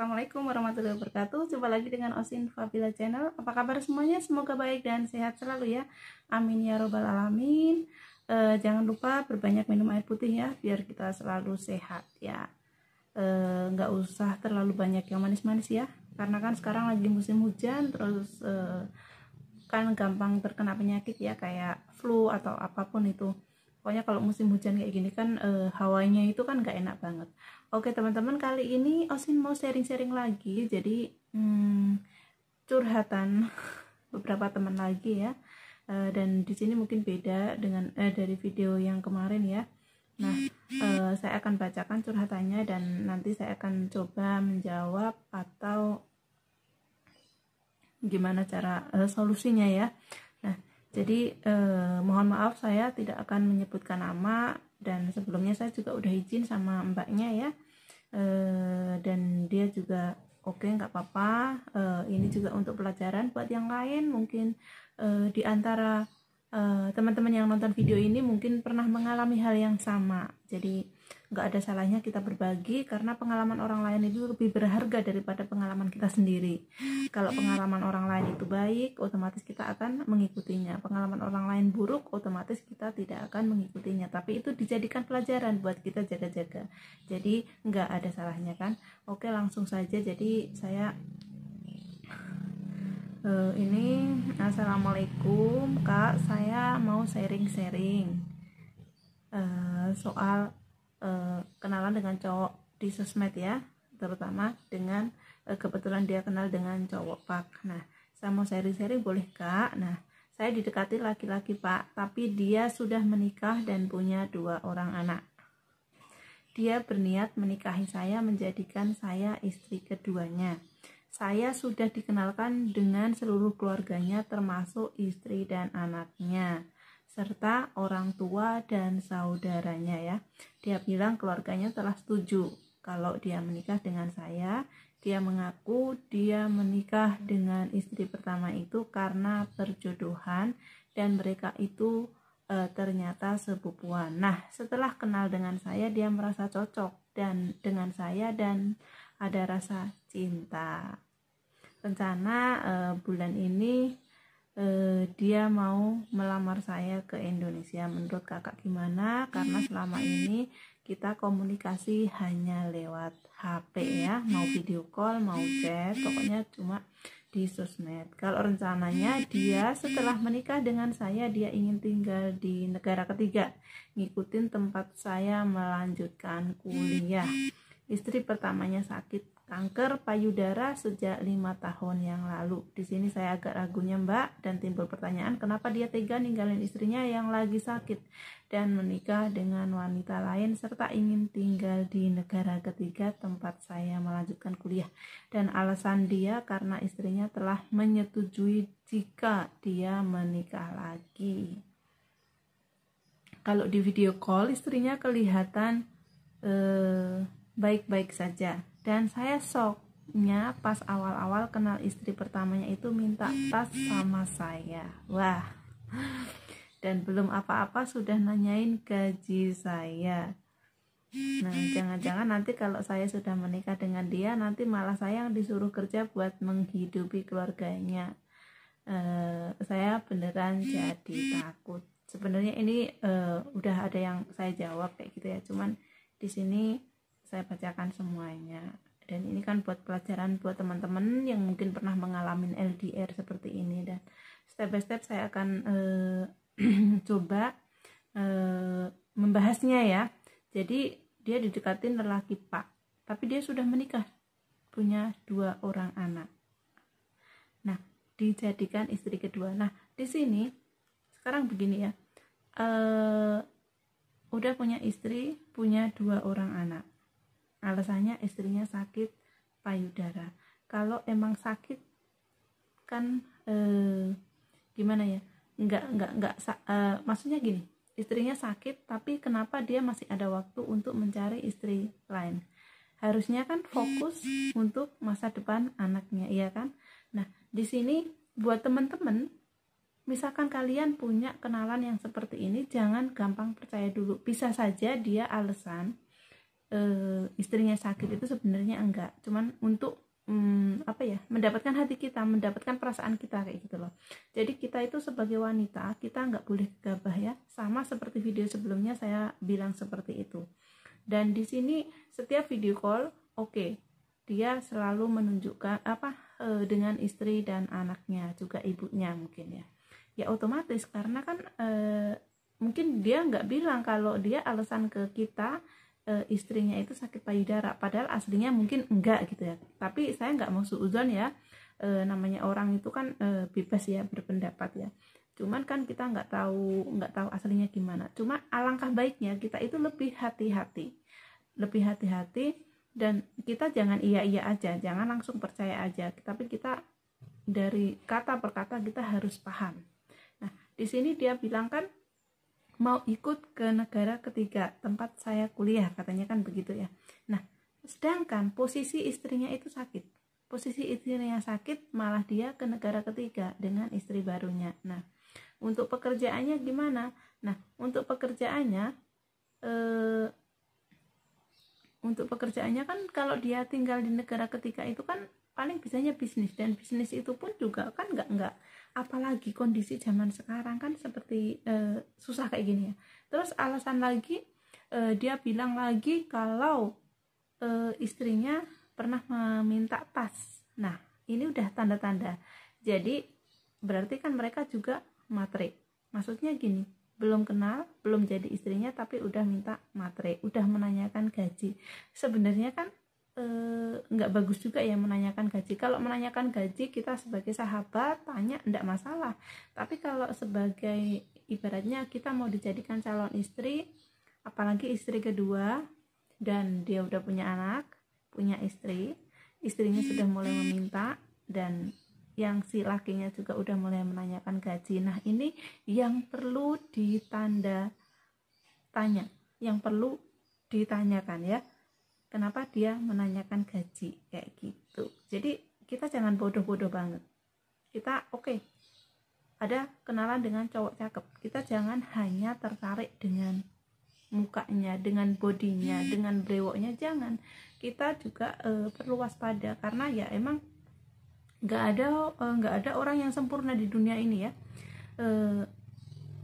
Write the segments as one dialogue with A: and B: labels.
A: Assalamualaikum warahmatullahi wabarakatuh. Jumpa lagi dengan Osin Fabila Channel. Apa kabar semuanya? Semoga baik dan sehat selalu ya. Amin ya robbal alamin. Jangan lupa berbanyak minum air putih ya, biar kita selalu sehat ya. Nggak usah terlalu banyak yang manis-manis ya, karena kan sekarang lagi musim hujan, terus kan gampang terkena penyakit ya, kayak flu atau apapun itu. Pokoknya kalau musim hujan kayak gini kan hawanya itu kan nggak enak banget. Oke teman-teman, kali ini Osin mau sharing-sharing lagi. Jadi curhatan beberapa teman lagi ya. Dan di sini mungkin beda dengan dari video yang kemarin ya. Nah, saya akan bacakan curhatannya dan nanti saya akan coba menjawab atau gimana cara solusinya ya. Nah, jadi mohon maaf saya tidak akan menyebutkan nama, dan sebelumnya saya juga udah izin sama mbaknya ya, dan dia juga oke, nggak apa-apa. Ini juga untuk pelajaran buat yang lain. Mungkin di antara teman-teman yang nonton video ini mungkin pernah mengalami hal yang sama. Jadi nggak ada salahnya kita berbagi, karena pengalaman orang lain itu lebih berharga daripada pengalaman kita sendiri. Kalau pengalaman orang lain itu baik, otomatis kita akan mengikutinya. Pengalaman orang lain buruk, otomatis kita tidak akan mengikutinya. Tapi itu dijadikan pelajaran buat kita jaga-jaga. Jadi nggak ada salahnya kan. Oke, langsung saja. Jadi saya ini Assalamualaikum Kak, saya mau sharing-sharing soal kenalan dengan cowok di sosmed ya, terutama dengan kebetulan dia kenal dengan cowok Pak. Nah, saya mau sharing-sharing boleh Kak? Nah, saya didekati laki-laki Pak, tapi dia sudah menikah dan punya 2 orang anak. Dia berniat menikahi saya, menjadikan saya istri keduanya. Saya sudah dikenalkan dengan seluruh keluarganya, termasuk istri dan anaknya, serta orang tua dan saudaranya ya. Dia bilang keluarganya telah setuju kalau dia menikah dengan saya. Dia mengaku dia menikah dengan istri pertama itu karena perjodohan, dan mereka itu ternyata sepupuan. Nah, setelah kenal dengan saya, dia merasa cocok dan dengan saya dan ada rasa cinta. Rencana bulan ini dia mau melamar saya ke Indonesia. Menurut kakak gimana? Karena selama ini kita komunikasi hanya lewat HP ya, mau video call, mau chat, pokoknya cuma di sosmed. Kalau rencananya dia setelah menikah dengan saya, dia ingin tinggal di negara ketiga, ngikutin tempat saya melanjutkan kuliah. Istri pertamanya sakit kanker payudara sejak 5 tahun yang lalu. Di sini saya agak ragunya Mbak, dan timbul pertanyaan kenapa dia tega ninggalin istrinya yang lagi sakit dan menikah dengan wanita lain, serta ingin tinggal di negara ketiga tempat saya melanjutkan kuliah. Dan alasan dia karena istrinya telah menyetujui jika dia menikah lagi. Kalau di video call istrinya kelihatan baik-baik saja, dan saya shocknya pas awal-awal kenal istri pertamanya itu minta tas sama saya. Wah, dan belum apa-apa sudah nanyain gaji saya. Nah, jangan-jangan nanti kalau saya sudah menikah dengan dia, nanti malah saya yang disuruh kerja buat menghidupi keluarganya. Saya beneran jadi takut. Sebenarnya ini udah ada yang saya jawab kayak gitu ya, cuman di sini saya bacakan semuanya. Dan ini kan buat pelajaran buat teman-teman yang mungkin pernah mengalami LDR seperti ini, dan step by step saya akan coba membahasnya ya. Jadi dia didekatin lelaki Pak, tapi dia sudah menikah, punya 2 orang anak. Nah, dijadikan istri kedua. Nah, di sini sekarang begini ya, udah punya istri, punya 2 orang anak. Alasannya istrinya sakit payudara. Kalau emang sakit kan gimana ya? Maksudnya gini, istrinya sakit tapi kenapa dia masih ada waktu untuk mencari istri lain? Harusnya kan fokus untuk masa depan anaknya, iya kan? Nah, di sini buat teman-teman, misalkan kalian punya kenalan yang seperti ini, jangan gampang percaya dulu. Bisa saja dia alasan istrinya sakit itu sebenarnya enggak, cuman untuk mendapatkan hati kita, mendapatkan perasaan kita kayak gitu loh. Jadi kita itu sebagai wanita, kita nggak boleh gegabah ya, sama seperti video sebelumnya saya bilang seperti itu. Dan di sini setiap video call dia selalu menunjukkan dengan istri dan anaknya, juga ibunya mungkin ya otomatis karena kan mungkin dia nggak bilang kalau dia alasan ke kita istrinya itu sakit payudara, padahal aslinya mungkin enggak gitu ya. Tapi saya nggak mau suudzon ya, namanya orang itu kan bebas ya berpendapat ya. Cuman kan kita nggak tahu aslinya gimana. Cuma alangkah baiknya kita itu lebih hati-hati, dan kita jangan iya aja, jangan langsung percaya aja. Tapi kita dari kata per kata kita harus paham. Nah di sini dia bilang kan mau ikut ke negara ketiga tempat saya kuliah, katanya kan begitu ya. Nah sedangkan posisi istrinya itu sakit, malah dia ke negara ketiga dengan istri barunya. Nah untuk pekerjaannya gimana? Nah untuk pekerjaannya kan kalau dia tinggal di negara ketiga itu kan paling bisanya bisnis, dan bisnis itu pun juga kan nggak apalagi kondisi zaman sekarang kan seperti susah kayak gini ya. Terus alasan lagi dia bilang lagi kalau istrinya pernah meminta tas. Nah ini udah tanda-tanda, jadi berarti kan mereka juga matre. Maksudnya gini, belum kenal, belum jadi istrinya tapi udah minta matre, udah menanyakan gaji. Sebenarnya kan nggak bagus juga ya menanyakan gaji. Kalau menanyakan gaji kita sebagai sahabat tanya enggak masalah, tapi kalau sebagai ibaratnya kita mau dijadikan calon istri, apalagi istri kedua, dan dia udah punya anak, punya istrinya sudah mulai meminta, dan yang si lakinya juga udah mulai menanyakan gaji. Nah ini yang perlu ditanda tanya, yang perlu ditanyakan ya, kenapa dia menanyakan gaji kayak gitu. Jadi kita jangan bodoh-bodoh banget. Kita ada kenalan dengan cowok cakep, kita jangan hanya tertarik dengan mukanya, dengan bodinya, dengan brewoknya, jangan. Kita juga perlu waspada, karena ya emang nggak ada orang yang sempurna di dunia ini ya.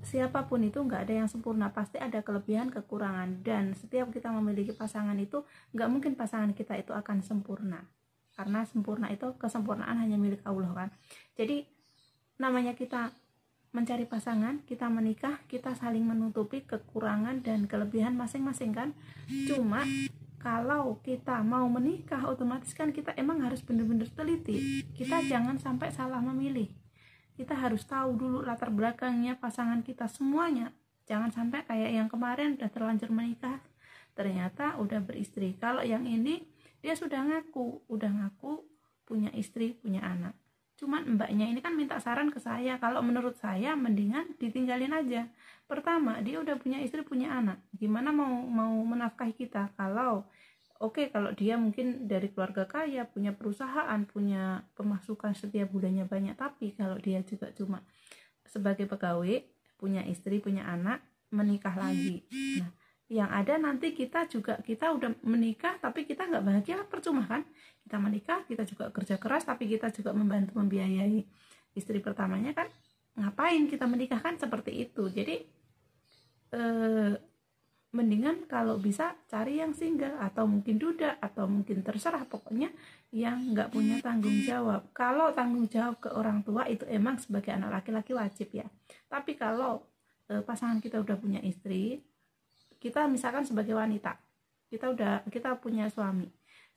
A: Siapapun itu nggak ada yang sempurna, pasti ada kelebihan kekurangan, dan setiap kita memiliki pasangan itu nggak mungkin pasangan kita itu akan sempurna, karena kesempurnaan hanya milik Allah kan. Jadi namanya kita mencari pasangan, kita menikah, kita saling menutupi kekurangan dan kelebihan masing-masing kan. Cuma kalau kita mau menikah, otomatis kan kita emang harus benar-benar teliti. Kita jangan sampai salah memilih. Kita harus tahu dulu latar belakangnya pasangan kita semuanya. Jangan sampai kayak yang kemarin udah terlanjur menikah, ternyata udah beristri. Kalau yang ini dia sudah ngaku punya istri, punya anak. Cuman mbaknya ini kan minta saran ke saya. Kalau menurut saya mendingan ditinggalin aja. Pertama, dia udah punya istri, punya anak. Gimana mau menafkahi kita kalau kalau dia mungkin dari keluarga kaya, punya perusahaan, punya pemasukan setiap bulannya banyak, tapi kalau dia juga cuma sebagai pegawai, punya istri, punya anak, menikah lagi. Nah, yang ada nanti kita udah menikah tapi kita nggak bahagia, percuma kan. Kita menikah, kita juga kerja keras, tapi kita juga membantu membiayai istri pertamanya kan. Ngapain kita menikah kan, seperti itu. Jadi mendingan kalau bisa cari yang single, atau mungkin duda, atau mungkin terserah, pokoknya yang nggak punya tanggung jawab. Kalau tanggung jawab ke orang tua itu emang sebagai anak laki-laki wajib ya. Tapi kalau pasangan kita udah punya istri, kita misalkan sebagai wanita, kita punya suami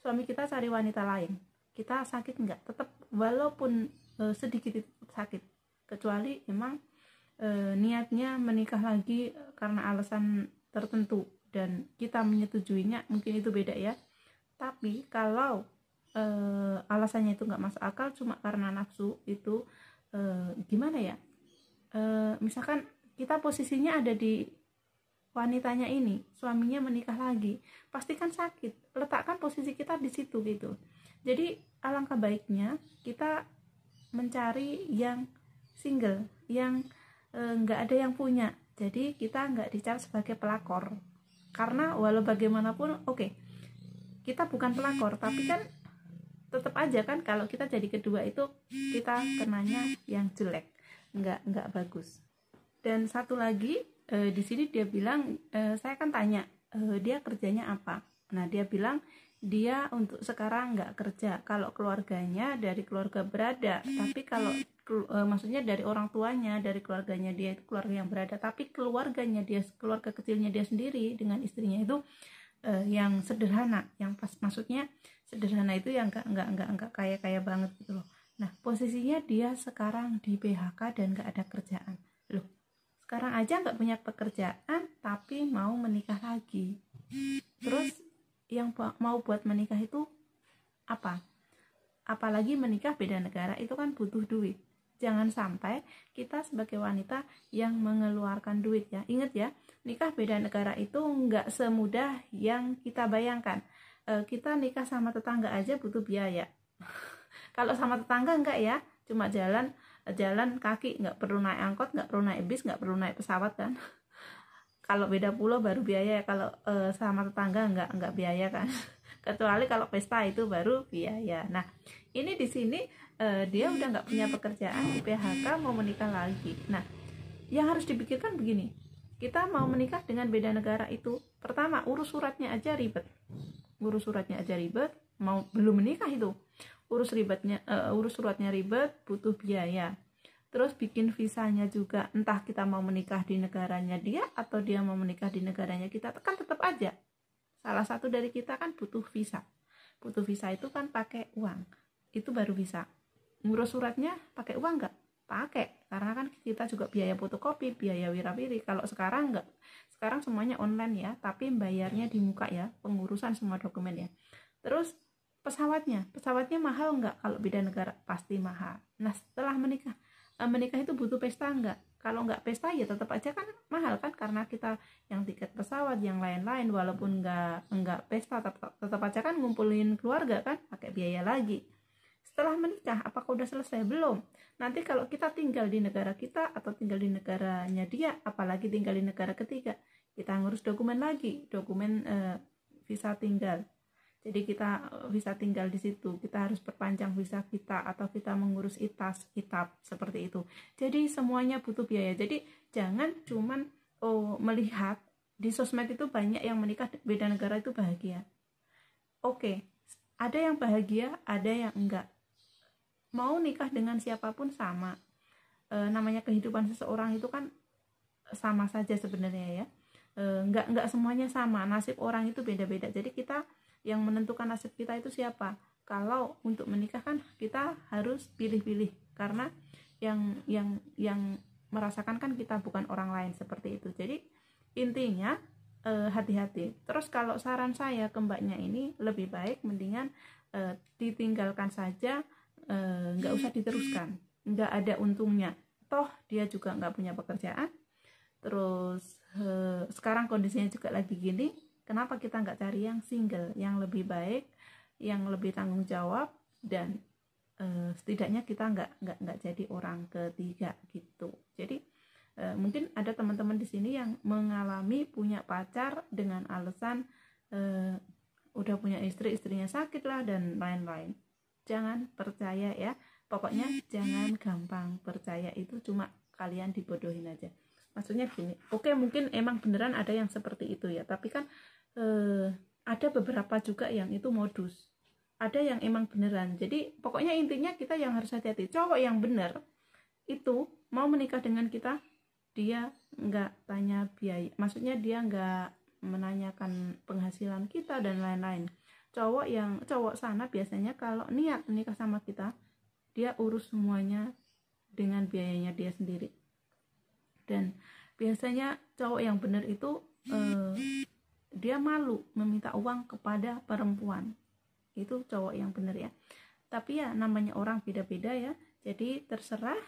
A: kita cari wanita lain, kita sakit nggak? Tetap, walaupun sedikit itu sakit, kecuali emang niatnya menikah lagi karena alasan tertentu dan kita menyetujuinya, mungkin itu beda ya. Tapi kalau alasannya itu nggak masuk akal, cuma karena nafsu, itu gimana ya, misalkan kita posisinya ada di wanitanya ini, suaminya menikah lagi, pasti kan sakit. Letakkan posisi kita di situ gitu. Jadi alangkah baiknya kita mencari yang single, yang nggak ada yang punya. Jadi kita nggak dicap sebagai pelakor. Karena walau bagaimanapun kita bukan pelakor, tapi kan tetap aja kan kalau kita jadi kedua itu kita kenanya yang jelek, nggak bagus. Dan satu lagi di sini dia bilang, saya kan tanya dia kerjanya apa. Nah dia bilang dia untuk sekarang nggak kerja, kalau keluarganya dari keluarga berada, tapi kalau maksudnya dari orang tuanya, dari keluarganya dia itu keluarga yang berada, tapi keluarganya dia, keluarga kecilnya dia sendiri dengan istrinya itu yang sederhana, yang pas, maksudnya sederhana itu yang nggak kaya banget gitu loh. Nah posisinya dia sekarang di PHK dan nggak ada kerjaan loh. Sekarang aja nggak punya pekerjaan tapi mau menikah lagi. Terus yang mau buat menikah itu apa? Apalagi menikah beda negara itu kan butuh duit. Jangan sampai kita sebagai wanita yang mengeluarkan duit ya. Ingat ya, nikah beda negara itu nggak semudah yang kita bayangkan. Kita nikah sama tetangga aja butuh biaya. Kalau sama tetangga enggak ya, cuma jalan kaki, nggak perlu naik angkot, nggak perlu naik bis, nggak perlu naik pesawat kan. Kalau beda pulau baru biaya, kalau sama tetangga nggak biaya kan. Kecuali kalau pesta itu baru biaya. Nah ini di sini dia udah nggak punya pekerjaan, di PHK, mau menikah lagi. Nah yang harus dipikirkan begini, kita mau menikah dengan beda negara itu, pertama urus suratnya aja ribet, mau belum menikah itu urus suratnya ribet, butuh biaya. Terus bikin visanya juga, entah kita mau menikah di negaranya dia atau dia mau menikah di negaranya kita, kan tetap aja salah satu dari kita kan butuh visa itu kan pakai uang, itu baru bisa. Ngurus suratnya pakai uang nggak? Pakai, karena kan kita juga biaya fotokopi, biaya wirawiri. Kalau sekarang nggak, sekarang semuanya online ya, tapi bayarnya di muka ya, pengurusan semua dokumen ya. Terus pesawatnya mahal nggak? Kalau beda negara pasti mahal. Nah setelah menikah itu butuh pesta nggak? Kalau nggak pesta ya tetap aja kan mahal kan, karena kita yang tiket pesawat, yang lain-lain, walaupun nggak pesta tetap aja kan ngumpulin keluarga kan, pakai biaya lagi. Setelah menikah apakah udah selesai? Belum. Nanti kalau kita tinggal di negara kita atau tinggal di negaranya dia, apalagi tinggal di negara ketiga, kita ngurus dokumen lagi, dokumen visa tinggal. Jadi kita bisa tinggal di situ, kita harus perpanjang visa kita atau kita mengurus kitab seperti itu. Jadi semuanya butuh biaya. Jadi jangan cuman melihat di sosmed itu banyak yang menikah beda negara itu bahagia. Ada yang bahagia, ada yang enggak. Mau nikah dengan siapapun sama. Namanya kehidupan seseorang itu kan sama saja sebenarnya ya. Enggak semuanya sama. Nasib orang itu beda-beda. Jadi kita yang menentukan nasib kita itu siapa? Kalau untuk menikah kan kita harus pilih-pilih, karena yang merasakan kan kita, bukan orang lain seperti itu. Jadi intinya hati-hati. Terus kalau saran saya ke mbaknya ini, lebih baik mendingan ditinggalkan saja, nggak usah diteruskan, nggak ada untungnya. Toh dia juga nggak punya pekerjaan. Terus sekarang kondisinya juga lagi gini. Kenapa kita nggak cari yang single, yang lebih baik, yang lebih tanggung jawab, dan setidaknya kita nggak jadi orang ketiga gitu. Jadi mungkin ada teman-teman di sini yang mengalami punya pacar dengan alasan udah punya istri, istrinya sakit lah dan lain-lain. Jangan percaya ya, pokoknya jangan gampang percaya, itu cuma kalian dibodohin aja. Maksudnya gini, mungkin emang beneran ada yang seperti itu ya, tapi kan ada beberapa juga yang itu modus, ada yang emang beneran. Jadi pokoknya intinya kita yang harus hati-hati. Cowok yang bener itu mau menikah dengan kita, dia nggak tanya biaya, maksudnya dia nggak menanyakan penghasilan kita dan lain-lain. Cowok sana biasanya kalau niat menikah sama kita, dia urus semuanya dengan biayanya dia sendiri. Dan biasanya cowok yang bener itu dia malu meminta uang kepada perempuan. Itu cowok yang bener ya. Tapi ya namanya orang beda-beda ya, jadi terserah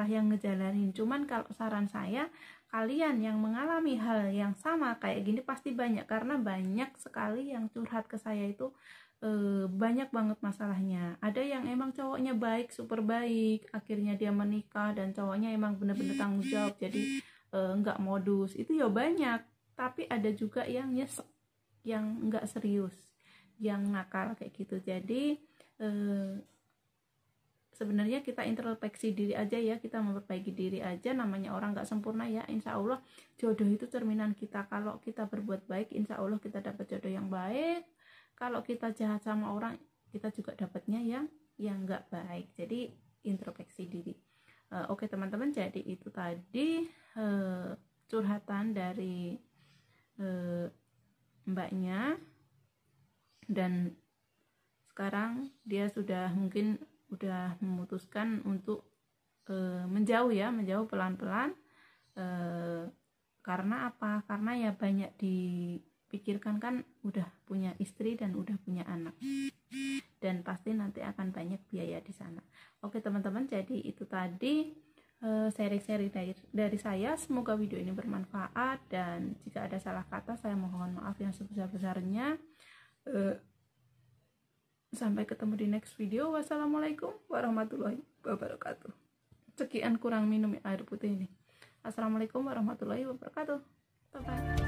A: yang ngejalanin. Cuman kalau saran saya, kalian yang mengalami hal yang sama kayak gini pasti banyak, karena banyak sekali yang curhat ke saya itu banyak banget masalahnya. Ada yang emang cowoknya baik, super baik, akhirnya dia menikah, dan cowoknya emang bener-bener tanggung jawab, jadi nggak modus. Itu ya banyak. tapi ada juga yang nyesek, yang nggak serius, yang nakal kayak gitu. Jadi sebenarnya kita introspeksi diri aja ya, kita memperbaiki diri aja, namanya orang nggak sempurna ya. Insya Allah jodoh itu cerminan kita. Kalau kita berbuat baik, insya Allah kita dapat jodoh yang baik. Kalau kita jahat sama orang, kita juga dapatnya yang nggak baik. Jadi introspeksi diri. Oke teman-teman, jadi itu tadi curhatan dari mbaknya, dan sekarang dia sudah mungkin udah memutuskan untuk menjauh pelan-pelan. Karena apa? Karena ya banyak dipikirkan, kan udah punya istri dan udah punya anak, dan pasti nanti akan banyak biaya di sana. Oke teman-teman, jadi itu tadi sharing-sharing dari saya. Semoga video ini bermanfaat, dan jika ada salah kata saya mohon maaf yang sebesar-besarnya. Sampai ketemu di next video. Wassalamualaikum warahmatullahi wabarakatuh. Sekian kurang minum air putih ini. Assalamualaikum warahmatullahi wabarakatuh. Bye bye.